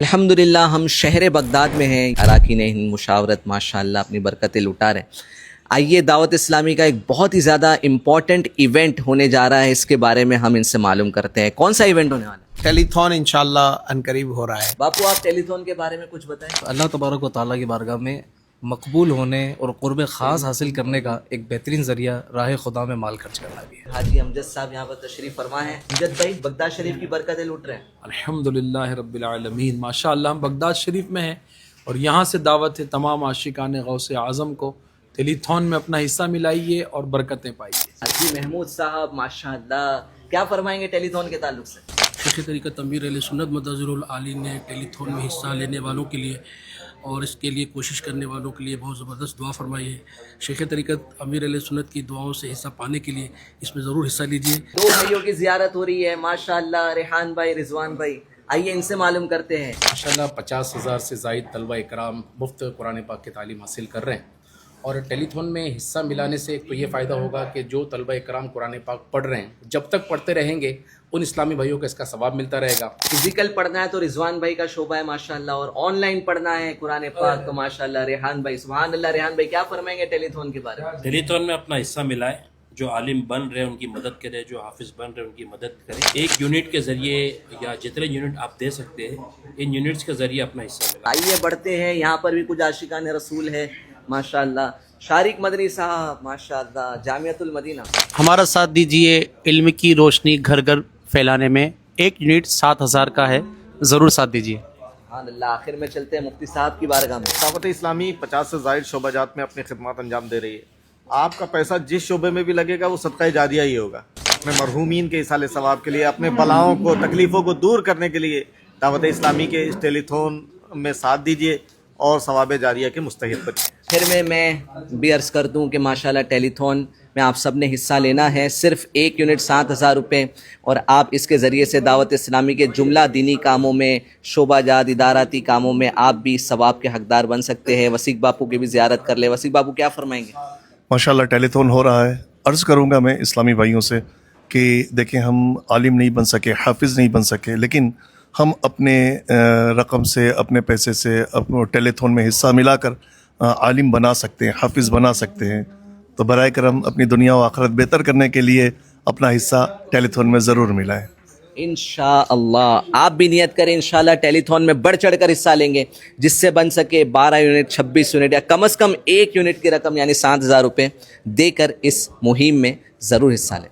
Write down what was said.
الحمدللہ ہم شہر بغداد میں ہیں. اراکین ہند مشاورت ماشاءاللہ اپنی برکتیں لٹا رہے ہیں. آئیے دعوت اسلامی کا ایک بہت ہی زیادہ امپورٹنٹ ایونٹ ہونے جا رہا ہے، اس کے بارے میں ہم ان سے معلوم کرتے ہیں. کون سا ایونٹ ہونے والا ہے؟ ٹیلی تھون انشاءاللہ ان قریب ہو رہا ہے. باپو آپ ٹیلی تھون کے بارے میں کچھ بتائیں. اللہ تبارک و تعالیٰ کی بارگاہ میں مقبول ہونے اور قرب خاص حاصل کرنے کا ایک بہترین ذریعہ راہ خدا میں مال خرچ کرنا بھی ہے. حاجی امجد صاحب یہاں پر تشریف فرما ہے. امجد بھائی بغداد شریف کی برکتیں لوٹ رہے ہیں. الحمدللہ رب العالمین. ماشاءاللہ ہم بغداد شریف میں ہیں اور یہاں سے دعوت ہے تمام عاشقان غوث اعظم کو ٹیلی تھون میں اپنا حصہ ملائیے اور برکتیں پائیے. حاجی محمود صاحب ماشاءاللہ کیا فرمائیں گے ٹیلی تھون کے تعلق سے؟ شیخ طریقت امیر علیہ سنت مدظر العالی نے ٹیلی تھون میں حصہ لینے والوں کے لیے اور اس کے لیے کوشش کرنے والوں کے لیے بہت زبردست دعا فرمائی ہے. شیخ طریقت امیر علیہ سنت کی دعاؤں سے حصہ پانے کے لیے اس میں ضرور حصہ لیجیے. دو بھائیوں کی زیارت ہو رہی ہے ماشاءاللہ، ریحان بھائی، رضوان بھائی. آئیے ان سے معلوم کرتے ہیں. ماشاءاللہ 50,000 سے زائد طلبہ اکرام مفت قرآن پاک کی تعلیم حاصل کر رہے ہیں اور ٹیلی تھون میں حصہ ملانے سے ایک تو یہ فائدہ ہوگا کہ جو طلبہ اکرام قرآن پاک پڑھ رہے ہیں جب تک پڑھتے رہیں گے ان اسلامی بھائیوں کو اس کا ثواب ملتا رہے گا. فزیکل پڑھنا ہے تو رضوان بھائی کا شعبہ ہے ماشاءاللہ، اور آن لائن پڑھنا ہے قرآن پاک تو ماشاءاللہ ریحان بھائی. سبحان اللہ. ریحان بھائی کیا فرمائیں گے ٹیلی تھون کے بارے میں؟ ٹیلی تھون میں اپنا حصہ ملائے، جو عالم بن رہے ہیں ان کی مدد کرے، جو حافظ بن رہے ہیں ان کی مدد کرے. ایک یونٹ کے ذریعے یا جتنے یونٹ آپ دے سکتے ہیں ان یونٹس کے ذریعے اپنا حصہ ملائے. آئیے بڑھتے ہیں. یہاں پر بھی کچھ عاشقان رسول ہے ماشاءاللہ. شارق مدنی صاحب ماشاءاللہ جامعۃ المدینہ. ہمارا ساتھ دیجیے علم کی روشنی گھر گھر پھیلانے میں. ایک یونٹ 7,000 کا ہے، ضرور ساتھ دیجیے. سبحان اللہ. آخر میں چلتے ہیں مفتی صاحب کی بارگاہ میں. دعوت اسلامی 50 سے زائد شعبہ جات میں اپنی خدمات انجام دے رہی ہے. آپ کا پیسہ جس شعبے میں بھی لگے گا وہ صدقہ جاریہ ہی ہوگا. اپنے مرحومین کے ایصال ثواب کے لیے، اپنے بلاؤں کو تکلیفوں کو دور کرنے کے لیے دعوت اسلامی کے اس ٹیلی تھون میں ساتھ دیجیے اور ثواب جاریہ کے مستحق بنیے. پھر میں بھی عرض کر دوں کہ ماشاءاللہ ٹیلی تھون میں آپ سب نے حصہ لینا ہے. صرف ایک یونٹ 7,000 روپے، اور آپ اس کے ذریعے سے دعوت اسلامی کے جملہ دینی کاموں میں، شعبہ جات اداراتی کاموں میں آپ بھی ثواب کے حقدار بن سکتے ہیں. وسیق باپو کی بھی زیارت کر لیں. وسیق باپو کیا فرمائیں گے؟ ماشاءاللہ ٹیلی تھون ہو رہا ہے. عرض کروں گا میں اسلامی بھائیوں سے کہ دیکھیں، ہم عالم نہیں بن سکے، حافظ نہیں بن سکے، لیکن ہم اپنے رقم سے، اپنے پیسے سے اپنے ٹیلی تھون میں حصہ ملا کر عالم بنا سکتے ہیں، حافظ بنا سکتے ہیں. تو برائے کرم اپنی دنیا و آخرت بہتر کرنے کے لیے اپنا حصہ ٹیلی تھون میں ضرور ملائیں. انشاءاللہ آپ بھی نیت کریں، انشاءاللہ ٹیلی تھون میں بڑھ چڑھ کر حصہ لیں گے. جس سے بن سکے 12 یونٹ، 26 یونٹ، یا کم از کم ایک یونٹ کی رقم یعنی 7,000 روپے دے کر اس مہم میں ضرور حصہ لیں.